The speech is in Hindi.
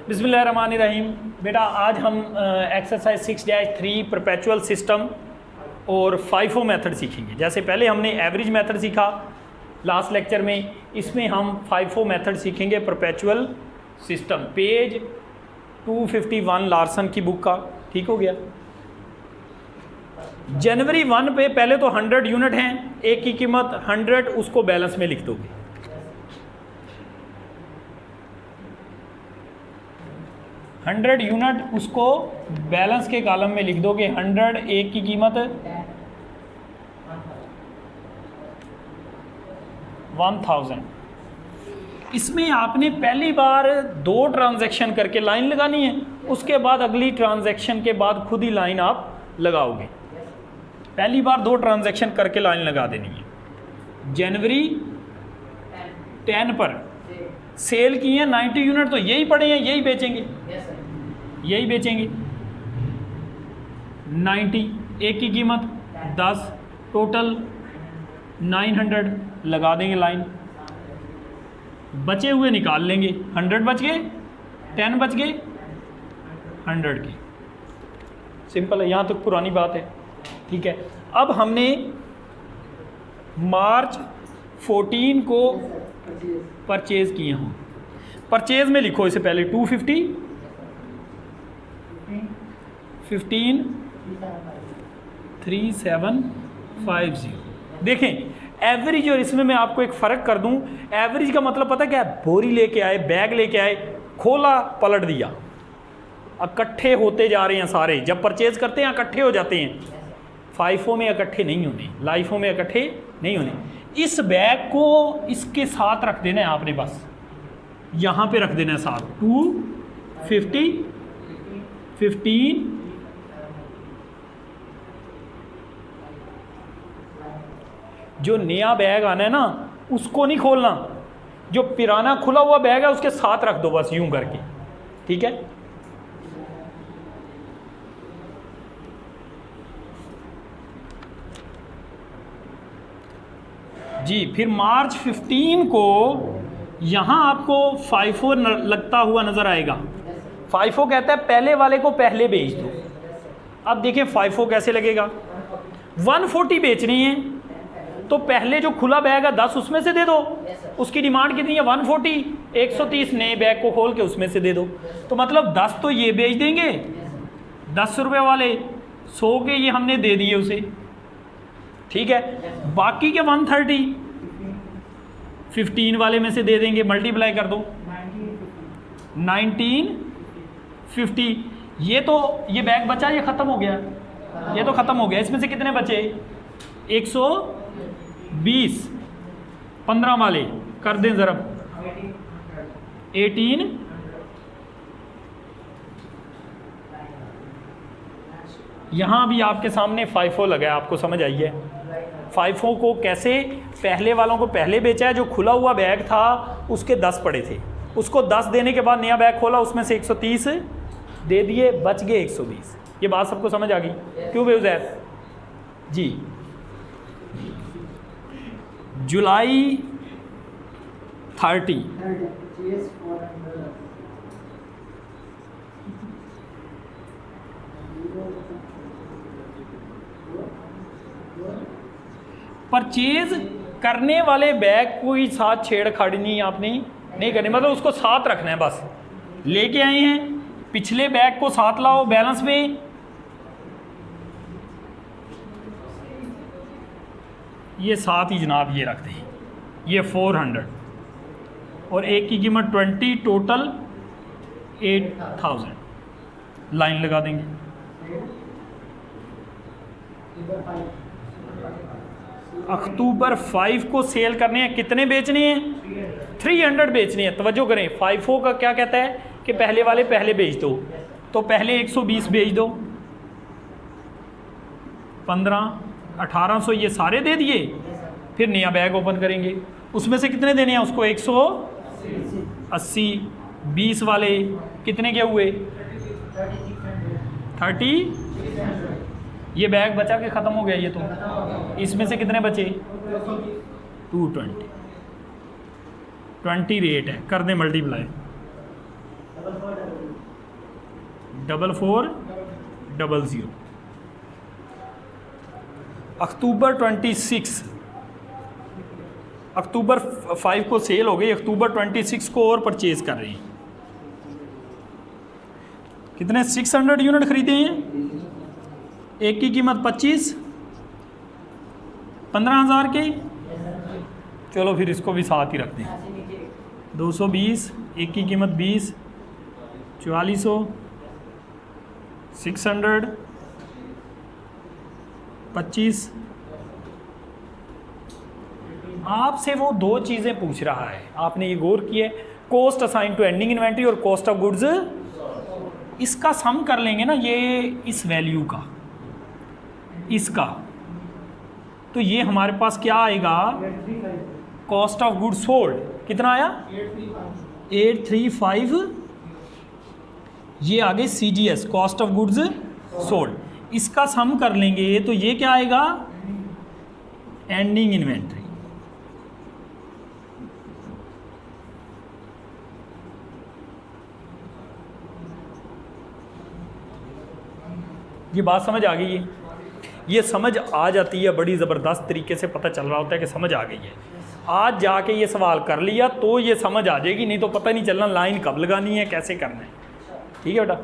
बिस्मिल्लाहिर्रहमानिर्रहीम। बेटा आज हम एक्सरसाइज 6-3 परपेचुअल सिस्टम और FIFO मेथड सीखेंगे। जैसे पहले हमने एवरेज मेथड सीखा लास्ट लेक्चर में, इसमें हम FIFO मेथड सीखेंगे परपेचुअल सिस्टम। पेज 251 लार्सन की बुक का, ठीक हो गया। जनवरी 1 पे पहले तो 100 यूनिट हैं, एक की कीमत 100, उसको बैलेंस में लिख दोगे। हंड्रेड यूनिट उसको बैलेंस के कॉलम में लिख दोगे। 100, एक की कीमत 1000। इसमें आपने पहली बार 2 ट्रांजैक्शन करके लाइन लगानी है, उसके बाद अगली ट्रांजैक्शन के बाद खुद ही लाइन आप लगाओगे। पहली बार 2 ट्रांजैक्शन करके लाइन लगा देनी है। जनवरी 10 पर सेल की है 90 यूनिट, तो यही पड़े हैं, यही बेचेंगे, यही बेचेंगे। 90, एक की कीमत 10, टोटल 900 लगा देंगे लाइन। बचे हुए निकाल लेंगे। 100 बच गए, 10 बच गए, 100 की। सिंपल है, यहाँ तक पुरानी बात है, ठीक है। अब हमने मार्च 14 को परचेज किए हों। परचेज में लिखो इसे पहले 250, 15, 3750। देखें एवरेज और इसमें मैं आपको एक फ़र्क कर दूं। एवरेज का मतलब पता क्या है? बोरी लेके आए, बैग लेके आए, खोला, पलट दिया, इकट्ठे होते जा रहे हैं सारे। जब परचेज करते हैं इकट्ठे हो जाते हैं। FIFO में इकट्ठे नहीं होने, लाइफो में इकट्ठे नहीं होने। इस बैग को इसके साथ रख देना है आपने, बस यहाँ पे रख देना है साथ। 250, 15, जो नया बैग आना है ना उसको नहीं खोलना, जो पुराना खुला हुआ बैग है उसके साथ रख दो, बस यूं करके, ठीक है। जी, फिर मार्च 15 को यहाँ आपको FIFO लगता हुआ नज़र आएगा। FIFO कहता है पहले वाले को पहले बेच दो। अब देखिए FIFO कैसे लगेगा। 140 बेचनी है तो पहले जो खुला बैग है 10 उसमें से दे दो। उसकी डिमांड कितनी है? 140, 130 नए बैग को खोल के उसमें से दे दो। तो मतलब 10 तो ये बेच देंगे, 10 रुपये वाले, 100 के ये हमने दे दिए उसे, ठीक है। बाकी के 130 15 वाले में से दे देंगे, मल्टीप्लाई कर दो 1950। ये बैग बचा, ये ख़त्म हो गया, ये तो ख़त्म हो गया। इसमें से कितने बचे? 120, 15 वाले कर दें ज़रा 18, यहाँ भी आपके सामने FIFO लगा है, आपको समझ आई है। FIFO को कैसे पहले वालों को पहले बेचा है। जो खुला हुआ बैग था उसके 10 पड़े थे, उसको 10 देने के बाद नया बैग खोला, उसमें से 130 दे दिए, बच गए 120। ये बात सबको समझ आ गई? क्यों बेउज़ैर जी। जुलाई 30 परचेज करने वाले बैग को ही साथ छेड़खाड़ी नहीं आपने नहीं करनी, मतलब उसको साथ रखना है। बस लेके आए हैं, पिछले बैग को साथ लाओ बैलेंस में। ये साथ ही जनाब ये रखते हैं, ये 400 और एक की कीमत 20, टोटल 8000 लाइन लगा देंगे। अक्टूबर 5 को सेल करने हैं। कितने बेचने हैं? 300 बेचने हैं। तवज्जो करें, FIFO का क्या कहता है कि पहले वाले पहले बेच दो, तो पहले 120 बेच दो, 15, 1800 ये सारे दे दिए। फिर नया बैग ओपन करेंगे, उसमें से कितने देने हैं उसको? 180, 20 वाले कितने के हुए? 30। ये बैग बचा के ख़त्म हो गया ये तो। इसमें से कितने बचे? 220। 20 रेट है, कर दें मल्टीप्लाई। 4400। अक्टूबर 26, अक्टूबर 5 को सेल हो गई, अक्टूबर 26 को और परचेज कर रही हैं। कितने 600 यूनिट खरीदे हैं, एक की कीमत 25, 15,000 की। चलो फिर इसको भी साथ ही रखते हैं, 220, एक की कीमत 20, 4400, 600, 25। आपसे वो दो चीज़ें पूछ रहा है, आपने ये गौर किया, cost assign to ending inventory और कॉस्ट ऑफ गुड्स। इसका सम कर लेंगे ना, ये इस वैल्यू का, इसका, तो ये हमारे पास क्या आएगा, कॉस्ट ऑफ गुड्स सोल्ड कितना आया 835। ये आगे CGS, cost of goods sold, इसका सम कर लेंगे तो ये क्या आएगा, एंडिंग इन्वेंट्री। ये बात समझ आ गई है, ये समझ आ जाती है, बड़ी ज़बरदस्त तरीके से पता चल रहा होता है कि समझ आ गई है। आज जाके ये सवाल कर लिया तो ये समझ आ जाएगी, नहीं तो पता नहीं चलना लाइन कब लगानी है, कैसे करना है। ठीक है बेटा।